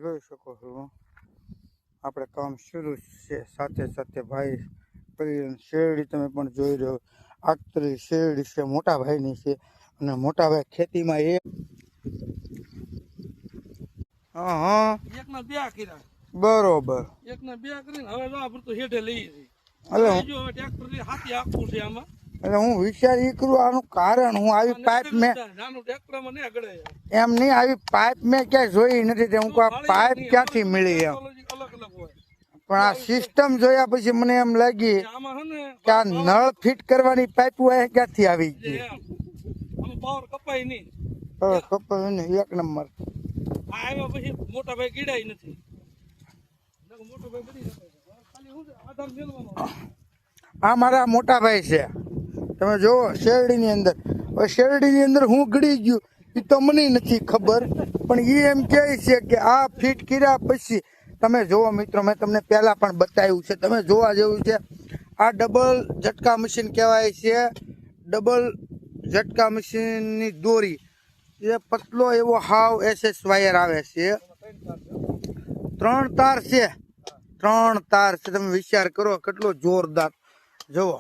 જોઈ શકો છો આપણે કામ શરૂ છે સાથે સાથે ભાઈ પેલી શેરડી તમે પણ જોઈ રહ્યો આખરી શેરડી છે મોટા ભાઈની છે અને મોટા ભાઈ ખેતીમાં એ હા એકના બે કર્યા બરોબર એકના બે કરીને હવે જો આપણે તો હેઠે લઈએ છીએ એટલે જો ટ્રેક્ટર થી હાથી આપવું છે આમાં એટલે હું વિચાર એ કરું આનું કારણ હું આવી પાઇપ મેં નાનું ટ્રેક્ટર માં નહીં આગળ એમ નહીં આવી પાઇપ મેં ક્યાંય જોઈ નથી તે હું કહું આ પાઇપ ક્યાંથી મળી એમ અલગ અલગ હોય પણ આ સિસ્ટમ જોયા પછી મને એમ લાગી આમાં હે ને કે આ નળ ફિટ કરવાની પાઇપ ક્યાંથી આવી ગઈ આમાં પાવર કપાય નહીં કપાય ને એક નંબર આ આવ્યા પછી મોટા ભાઈ ગીડાય નથી મોટો ભાઈ બધી ખાલી હું આધાર મેળવાનો આ મારા મોટા ભાઈ છે તમે જુઓ શેરડીની અંદર હવે શેરડીની અંદર હું ગળી ગયું એ તો મને નથી ખબર પણ એ એમ કહે છે કે આ ફિટ કર્યા પછી તમે જુઓ મિત્રો મેં તમને પહેલા પણ બતાવ્યું છે તમે જોવા જેવું છે આ ડબલ ઝટકા મશીન કહેવાય છે ડબલ ઝટકા મશીનની દોરી એ પતલો એવો હાવ SS વાયર આવે છે 3 તાર છે 3 તાર છે તમે વિચાર કરો કેટલો જોરદાર જુઓ